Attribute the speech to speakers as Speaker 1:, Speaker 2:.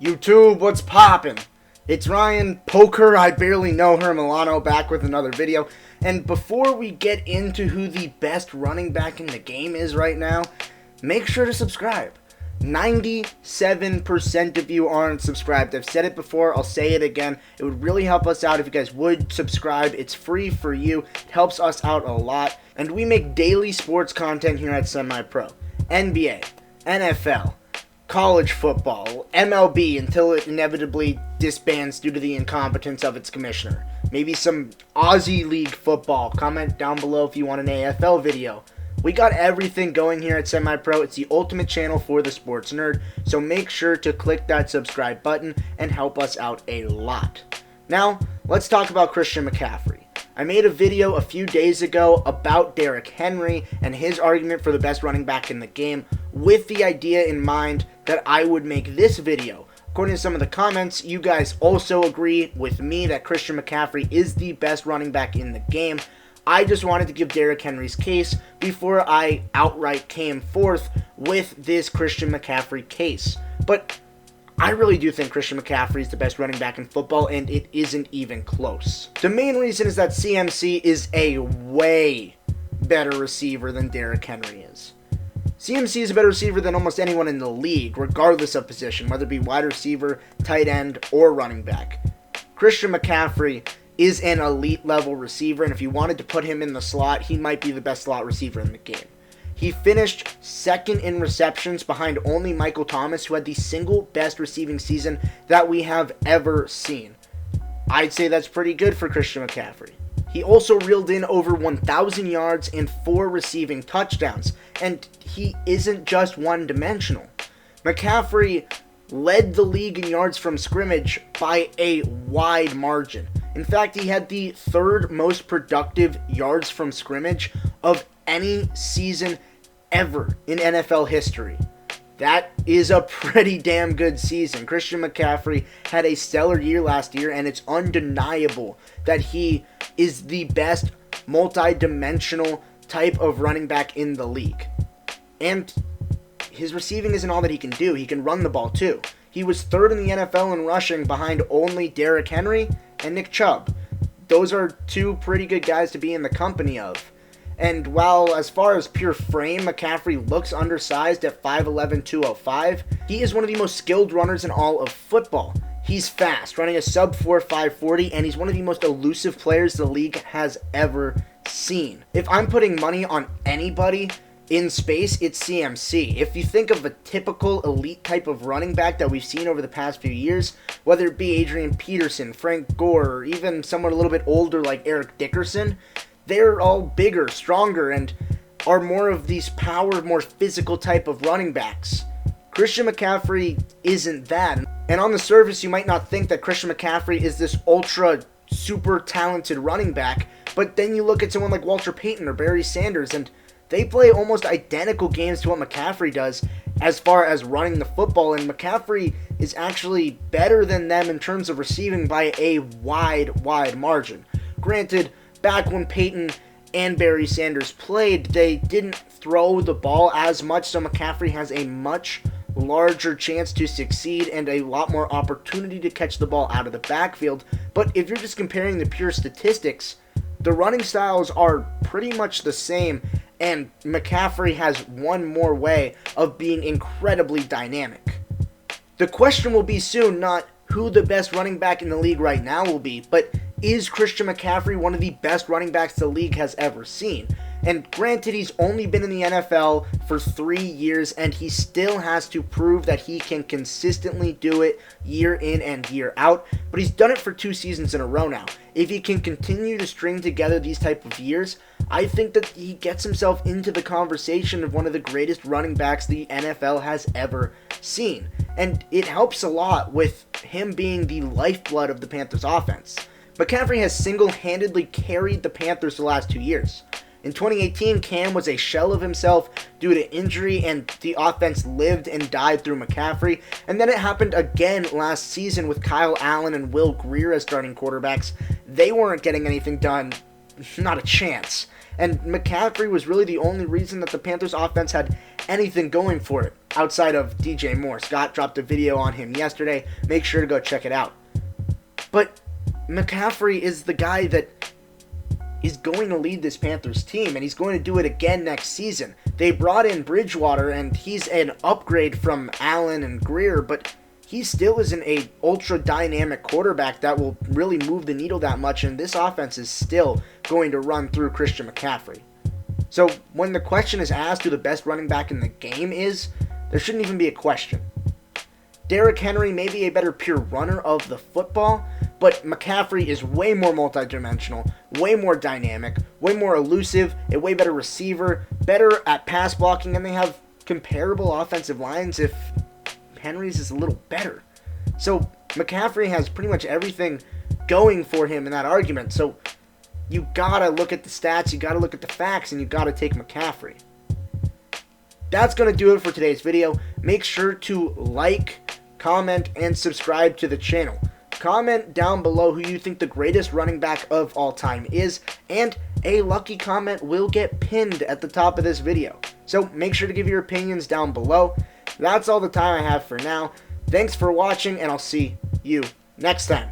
Speaker 1: YouTube, what's poppin'? It's Ryan, Poker, I barely know her, Milano, back with another video. And before we get into who the best running back in the game is right now, make sure to subscribe. 97% of you aren't subscribed. I've said it before, I'll say it again. It would really help us out if you guys would subscribe. It's free for you. It helps us out a lot. And we make daily sports content here at SemiPro. NBA, NFL, college football, MLB until it inevitably disbands due to the incompetence of its commissioner. Maybe some Aussie League football. Comment down below if you want an AFL video. We got everything going here at SemiPro. It's the ultimate channel for the sports nerd, so make sure to click that subscribe button and help us out a lot. Now, let's talk about Christian McCaffrey. I made a video a few days ago about Derrick Henry and his argument for the best running back in the game with the idea in mind that I would make this video. According to some of the comments, you guys also agree with me that Christian McCaffrey is the best running back in the game. I just wanted to give Derrick Henry's case before I outright came forth with this Christian McCaffrey case. But I really do think Christian McCaffrey is the best running back in football, and it isn't even close. The main reason is that CMC is a way better receiver than Derrick Henry is. CMC is a better receiver than almost anyone in the league, regardless of position, whether it be wide receiver, tight end, or running back. Christian McCaffrey is an elite level receiver, and if you wanted to put him in the slot, he might be the best slot receiver in the game. He finished second in receptions behind only Michael Thomas, who had the single best receiving season that we have ever seen. I'd say that's pretty good for Christian McCaffrey. He also reeled in over 1,000 yards and 4 receiving touchdowns, and he isn't just one-dimensional. McCaffrey led the league in yards from scrimmage by a wide margin. In fact, he had the third most productive yards from scrimmage of any season ever in NFL history. That is a pretty damn good season. Christian McCaffrey had a stellar year last year, and it's undeniable that he is the best multi-dimensional type of running back in the league. And his receiving isn't all that he can do. He can run the ball too. He was third in the NFL in rushing behind only Derrick Henry and Nick Chubb. Those are two pretty good guys to be in the company of. And while as far as pure frame, McCaffrey looks undersized at 5'11", 205, he is one of the most skilled runners in all of football. He's fast, running a sub-4 540, and he's one of the most elusive players the league has ever seen. If I'm putting money on anybody in space, it's CMC. If you think of a typical elite type of running back that we've seen over the past few years, whether it be Adrian Peterson, Frank Gore, or even someone a little bit older like Eric Dickerson, they're all bigger, stronger, and are more of these power, more physical type of running backs. Christian McCaffrey isn't that. And on the surface, you might not think that Christian McCaffrey is this ultra super talented running back, but then you look at someone like Walter Payton or Barry Sanders, and they play almost identical games to what McCaffrey does as far as running the football, and McCaffrey is actually better than them in terms of receiving by a wide margin. Granted, back when Peyton and Barry Sanders played, they didn't throw the ball as much, so McCaffrey has a much larger chance to succeed and a lot more opportunity to catch the ball out of the backfield. But if you're just comparing the pure statistics, the running styles are pretty much the same, and McCaffrey has one more way of being incredibly dynamic. The question will be soon not who the best running back in the league right now will be, but is Christian McCaffrey one of the best running backs the league has ever seen? And granted, he's only been in the NFL for 3 years, and he still has to prove that he can consistently do it year in and year out, but he's done it for 2 seasons in a row now. If he can continue to string together these type of years, I think that he gets himself into the conversation of one of the greatest running backs the NFL has ever seen. And it helps a lot with him being the lifeblood of the Panthers offense. McCaffrey has single-handedly carried the Panthers the last 2 years. In 2018, Cam was a shell of himself due to injury, and the offense lived and died through McCaffrey. And then it happened again last season with Kyle Allen and Will Grier as starting quarterbacks. They weren't getting anything done, not a chance. And McCaffrey was really the only reason that the Panthers offense had anything going for it outside of DJ Moore. Scott dropped a video on him yesterday. Make sure to go check it out. But McCaffrey is the guy that is going to lead this Panthers team, and he's going to do it again next season. They brought in Bridgewater, and he's an upgrade from Allen and Greer, but he still isn't a ultra-dynamic quarterback that will really move the needle that much, and this offense is still going to run through Christian McCaffrey. So when the question is asked who the best running back in the game is, there shouldn't even be a question. Derrick Henry may be a better pure runner of the football, but McCaffrey is way more multidimensional, way more dynamic, way more elusive, a way better receiver, better at pass blocking, and they have comparable offensive lines if Henry's is a little better. So McCaffrey has pretty much everything going for him in that argument. So you gotta look at the stats, you gotta look at the facts, and you gotta take McCaffrey. That's gonna do it for today's video. Make sure to like, comment, and subscribe to the channel. Comment down below who you think the greatest running back of all time is, and a lucky comment will get pinned at the top of this video. So make sure to give your opinions down below. That's all the time I have for now. Thanks for watching, and I'll see you next time.